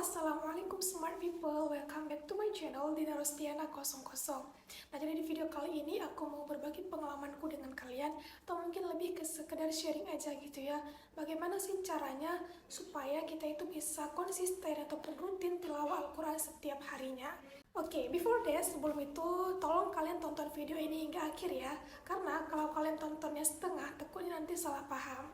Assalamualaikum smart people, welcome back to my channel Dina Rostiana 00. Nah, jadi di video kali ini aku mau berbagi pengalamanku dengan kalian, atau mungkin lebih ke sekedar sharing aja gitu ya. Bagaimana sih caranya supaya kita itu bisa konsisten ataupun rutin tilawah Al-Quran setiap harinya. Oke, before that, sebelum itu tolong kalian tonton video ini hingga akhir ya, karena kalau kalian tontonnya setengah, takutnya nanti salah paham.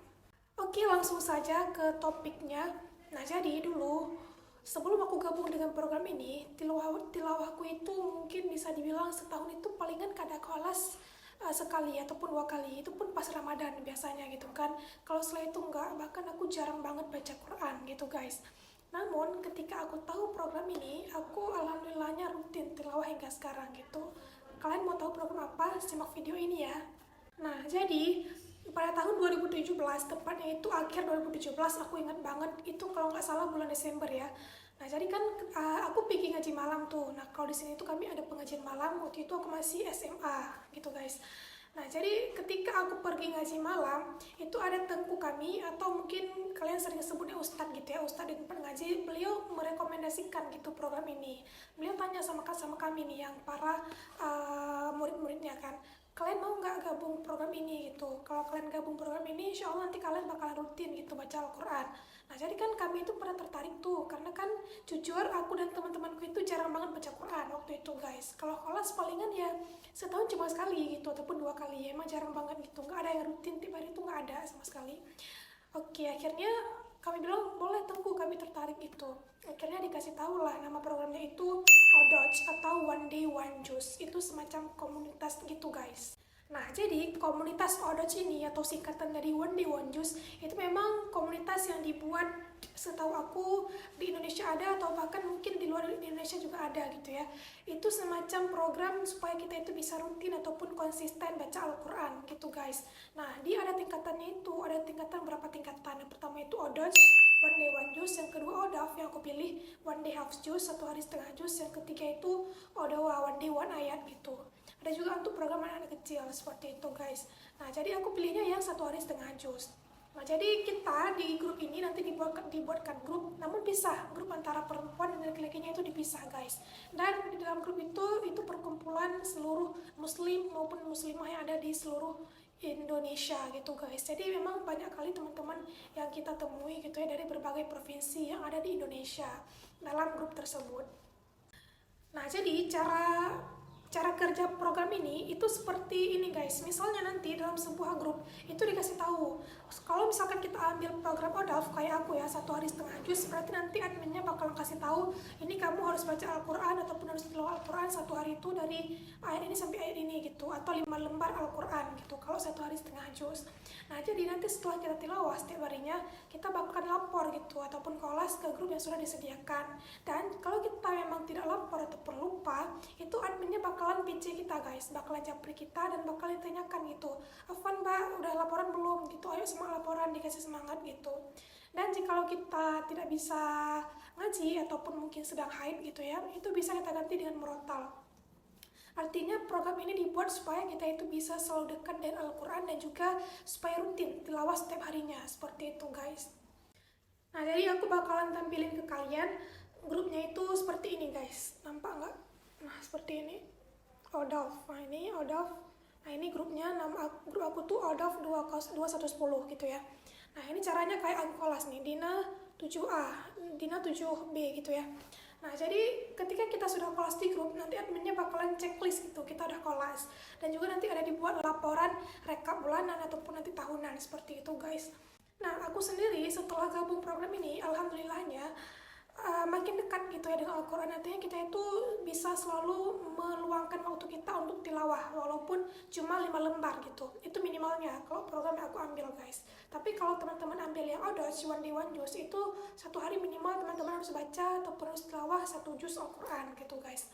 Oke, langsung saja ke topiknya. Nah, jadi dulu sebelum aku gabung dengan program ini, tilawahku itu mungkin bisa dibilang setahun itu palingan kada kelas sekali ataupun 2 kali, itu pun pas Ramadan biasanya gitu kan. Kalau setelah itu enggak, bahkan aku jarang banget baca Quran gitu guys. Namun ketika aku tahu program ini, aku alhamdulillahnya rutin tilawah hingga sekarang gitu. Kalian mau tahu program apa? Simak video ini ya. Nah, jadi pada tahun 2017, tepatnya itu akhir 2017, aku ingat banget, itu kalau nggak salah bulan Desember ya. Nah, jadi kan aku pergi ngaji malam tuh. Nah, kalau di sini tuh kami ada pengajian malam, waktu itu aku masih SMA gitu guys. Nah, jadi ketika aku pergi ngaji malam, itu ada tengku kami, atau mungkin kalian sering sebutnya ustadz gitu ya, ustadz di tempat ngaji, beliau merekomendasikan gitu program ini. Beliau tanya sama kami nih, yang para murid-muridnya kan, kalian mau nggak gabung program ini gitu. Kalau kalian gabung program ini, insya Allah nanti kalian bakalan rutin gitu baca Al-Quran. Nah, jadi kan kami itu pernah tertarik tuh, karena kan jujur aku dan teman-temanku itu jarang banget baca Quran waktu itu guys. Kalau kelas palingan ya setahun cuma sekali gitu, ataupun 2 kali, emang jarang banget gitu. Nggak ada yang rutin tiap hari itu, nggak ada sama sekali. Oke, akhirnya kami bilang boleh tunggu, kami tertarik itu. Akhirnya dikasih tahu lah nama programnya itu ODOJ atau One Day One Juice. Itu semacam komunitas gitu guys. Nah, jadi komunitas ODOJ ini atau singkatan dari One Day One Juice itu memang komunitas yang dibuat, setahu aku di Indonesia ada, atau bahkan mungkin di luar Indonesia juga ada gitu ya. Itu semacam program supaya kita itu bisa rutin ataupun konsisten baca Al-Quran gitu guys. Nah, dia ada tingkatannya itu, ada tingkatan berapa tingkatan. Yang pertama itu ODOJ, One Day One Juice. Yang kedua ODAF, yang aku pilih One Day Half Juice, 1 hari setengah jus. Yang ketiga itu ODAWA, One Day One Ayat gitu. Ada juga untuk program anak kecil seperti itu guys. Nah, jadi aku pilihnya yang 1 hari setengah jus. Nah, jadi kita di grup ini nanti dibuatkan grup, namun pisah, grup antara perempuan dan laki-lakinya itu dipisah guys. Dan di dalam grup itu perkumpulan seluruh muslim maupun muslimah yang ada di seluruh Indonesia gitu guys. Jadi memang banyak kali teman-teman yang kita temui gitu ya, dari berbagai provinsi yang ada di Indonesia dalam grup tersebut. Nah, jadi cara kerja program ini itu seperti ini guys. Misalnya nanti dalam sebuah grup itu dikasih tahu, kalau misalkan kita ambil program ODAF kayak aku ya, 1 hari setengah jus, berarti nanti adminnya bakal kasih tahu, ini kamu harus baca Al-Quran ataupun harus tilawah Al-Quran 1 hari itu dari ayat ini sampai ayat ini gitu, atau 5 lembar Al-Quran gitu kalau 1 hari setengah jus. Nah, jadi nanti setelah kita tilawah setiap harinya, kita bakal lapor gitu ataupun kolas ke grup yang sudah disediakan. Dan kalau kita memang tidak lapor ataupun lupa, itu adminnya bakalan PC kita guys, bakalan japri kita dan bakalan ditanyakan gitu, Afwan mbak udah laporan belum gitu, ayo semangat laporan, dikasih semangat gitu. Dan jikalau kita tidak bisa ngaji ataupun mungkin sedang haid gitu ya, itu bisa kita ganti dengan murotal. Artinya program ini dibuat supaya kita itu bisa selalu dekat dengan Al-Quran dan juga supaya rutin tilawah setiap harinya, seperti itu guys. Nah, jadi aku bakalan tampilin ke kalian grupnya itu seperti ini guys, nampak nggak? Nah, seperti ini ODAF. Nah, ini ODAF. Nah, ini grupnya, nama grup aku tuh ODAF 2110 gitu ya. Nah, ini caranya kayak aku kelas nih, Dina 7A, Dina 7B gitu ya. Nah, jadi ketika kita sudah kelas di grup, nanti adminnya bakalan checklist gitu, kita udah kelas. Dan juga nanti ada dibuat laporan rekap bulanan ataupun nanti tahunan, seperti itu guys. Nah, aku sendiri setelah gabung program ini, alhamdulillahnya makin dekat gitu ya dengan Al-Quran. Artinya kita itu bisa selalu meluangkan waktu kita untuk tilawah, walaupun cuma 5 lembar gitu. Itu minimalnya kalau program yang aku ambil guys. Tapi kalau teman-teman ambil yang ODOJ, One Day One Juice, itu 1 hari minimal teman-teman harus baca ataupun harus tilawah 1 juz Al-Quran gitu guys.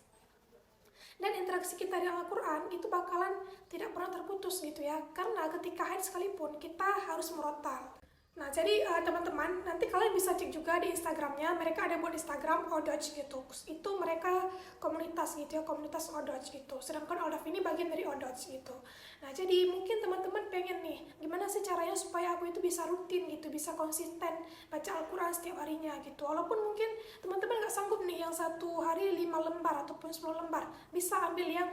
Dan interaksi kita dengan Al-Quran itu bakalan tidak pernah terputus gitu ya, karena ketika haid sekalipun kita harus murotal. Nah, jadi teman-teman, nanti kalian bisa cek juga di Instagramnya, mereka ada buat Instagram Odoj gitu. Itu mereka komunitas gitu ya, komunitas Odoj gitu. Sedangkan Aldaf ini bagian dari Odoj gitu. Nah, jadi mungkin teman-teman pengen nih, gimana sih caranya supaya aku itu bisa rutin gitu, bisa konsisten baca Al-Quran setiap harinya gitu. Walaupun mungkin teman-teman nggak sanggup nih yang satu hari 5 lembar ataupun 10 lembar, bisa ambil yang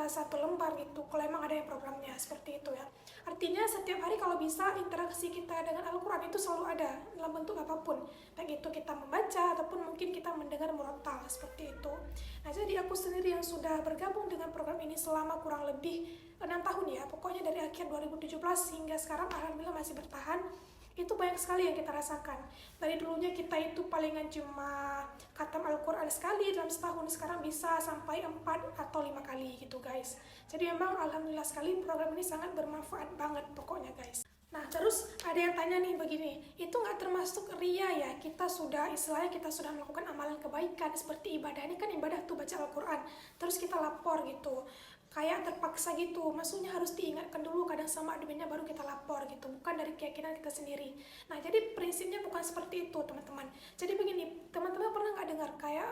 1 lembar gitu, kalau emang ada yang programnya seperti itu ya. Artinya setiap hari kalau bisa interaksi kita dengan Al-Quran itu selalu ada dalam bentuk apapun, baik itu kita membaca ataupun mungkin kita mendengar murattal seperti itu. Nah, jadi aku sendiri yang sudah bergabung dengan program ini selama kurang lebih 6 tahun ya, pokoknya dari akhir 2017 hingga sekarang alhamdulillah masih bertahan. Itu banyak sekali yang kita rasakan. Dari dulunya kita itu palingan cuma khatam Al-Quran sekali dalam setahun, sekarang bisa sampai 4 atau 5 kali gitu guys. Jadi memang alhamdulillah sekali program ini sangat bermanfaat banget pokoknya guys. Nah, terus ada yang tanya nih begini, itu nggak termasuk ria ya? Kita sudah, istilahnya kita sudah melakukan amalan kebaikan seperti ibadah, ini kan ibadah tuh baca Al-Quran, terus kita lapor gitu, kayak terpaksa gitu, maksudnya harus diingatkan dulu kadang sama adminnya baru kita lapor gitu, bukan dari keyakinan kita sendiri. Nah, jadi prinsipnya bukan seperti itu teman-teman. Jadi begini, teman-teman pernah nggak dengar kayak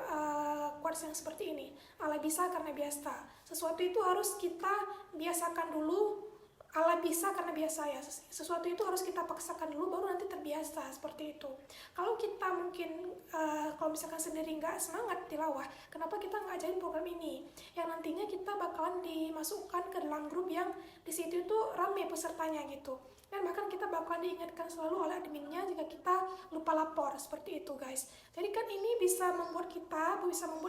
quotes yang seperti ini, Allah bisa karena biasa. Sesuatu itu harus kita biasakan dulu. Allah bisa karena biasa ya, sesuatu itu harus kita paksakan dulu baru nanti terbiasa seperti itu. Kalau kita mungkin kalau misalkan sendiri nggak semangat tilawah, kenapa kita nggak ajarin program ini yang nantinya kita bakalan dimasukkan ke dalam grup yang di situ itu rame pesertanya gitu, dan bahkan kita bakalan diingatkan selalu oleh adminnya jika kita lupa lapor seperti itu guys. Jadi kan ini bisa membuat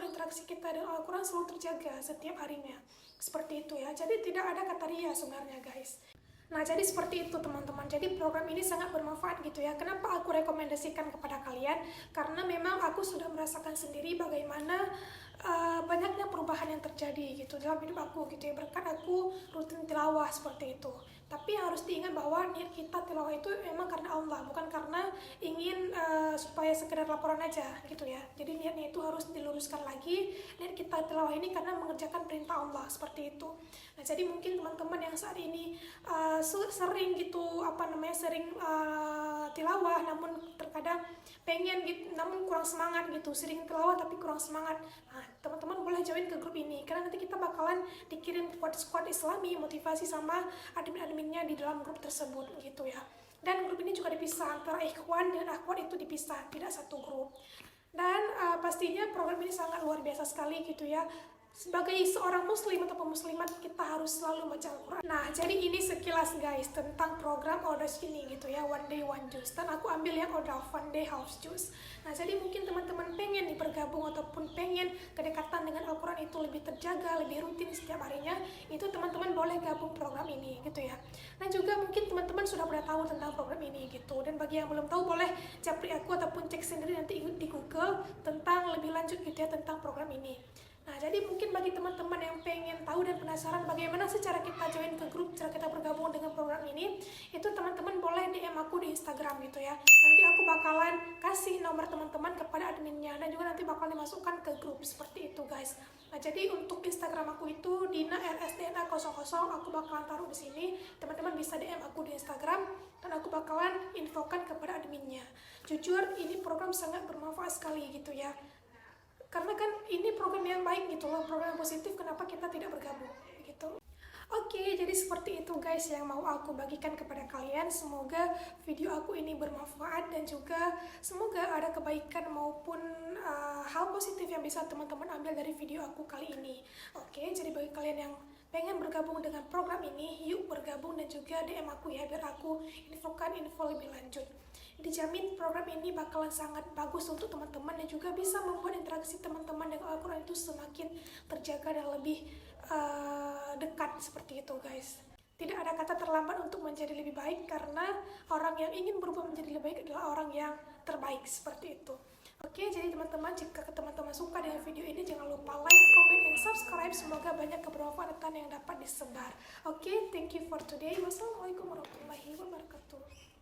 interaksi kita dengan Al-Quran selalu terjaga setiap harinya seperti itu ya. Jadi tidak ada kata ria sebenarnya guys. Nah, jadi seperti itu teman-teman. Jadi program ini sangat bermanfaat gitu ya. Kenapa aku rekomendasikan kepada kalian? Karena memang aku sudah merasakan sendiri bagaimana banyaknya perubahan yang terjadi gitu dalam hidup aku gitu ya, berkat aku rutin tilawah seperti itu. Tapi harus diingat bahwa niat kita tilawah itu memang karena Allah, bukan karena ingin supaya sekedar laporan aja gitu ya. Jadi niatnya itu harus diluruskan lagi, niat kita tilawah ini karena mengerjakan perintah Allah seperti itu. Nah, jadi mungkin teman-teman yang saat ini sering gitu sering tilawah namun terkadang pengen gitu namun kurang semangat gitu, sering tilawah tapi kurang semangat. Nah, teman-teman boleh join ke grup ini karena nanti kita bakalan dikirim squad Islami motivasi sama admin-adminnya di dalam grup tersebut gitu ya. Dan grup ini juga dipisah, antara ikhwan dan akhwat itu dipisah, tidak satu grup. Dan pastinya program ini sangat luar biasa sekali gitu ya. Sebagai seorang muslim ataupun muslimat, kita harus selalu baca Al-Quran. Nah, jadi ini sekilas guys tentang program Odoj ini gitu ya, One Day One Juz. Dan aku ambil yang Odoj One Day Half Juz. Nah, jadi mungkin teman-teman pengen nih bergabung ataupun pengen kedekatan dengan Al-Quran itu lebih terjaga, lebih rutin setiap harinya, itu teman-teman boleh gabung program ini gitu ya. Dan juga mungkin teman-teman sudah pernah tahu tentang program ini gitu. Dan bagi yang belum tahu boleh japri aku ataupun cek sendiri nanti di Google tentang lebih lanjut gitu ya tentang program ini. Nah, jadi mungkin bagi teman-teman yang pengen tahu dan penasaran bagaimana sih cara kita join ke grup, cara kita bergabung dengan program ini, itu teman-teman boleh DM aku di Instagram gitu ya. Nanti aku bakalan kasih nomor teman-teman kepada adminnya dan juga nanti bakal dimasukkan ke grup seperti itu guys. Nah, jadi untuk Instagram aku itu Dina RSDNA00, aku bakalan taruh di sini. Teman-teman bisa DM aku di Instagram dan aku bakalan infokan kepada adminnya. Jujur ini program sangat bermanfaat sekali gitu ya. Karena kan ini program yang baik gitu loh, program yang positif, kenapa kita tidak bergabung gitu. Oke, jadi seperti itu guys yang mau aku bagikan kepada kalian. Semoga video aku ini bermanfaat dan juga semoga ada kebaikan maupun hal positif yang bisa teman-teman ambil dari video aku kali ini. Oke, jadi bagi kalian yang pengen bergabung dengan program ini, yuk bergabung dan juga DM aku ya biar aku infokan info lebih lanjut. Dijamin program ini bakalan sangat bagus untuk teman-teman dan juga bisa membuat interaksi teman-teman dengan Al-Quran itu semakin terjaga dan lebih dekat seperti itu guys. Tidak ada kata terlambat untuk menjadi lebih baik karena orang yang ingin berubah menjadi lebih baik adalah orang yang terbaik seperti itu. Oke, jadi teman-teman jika teman-teman suka dengan video ini jangan lupa like, comment, dan subscribe. Semoga banyak kebermanfaatan yang dapat disebar. Oke, thank you for today. Wassalamualaikum warahmatullahi wabarakatuh.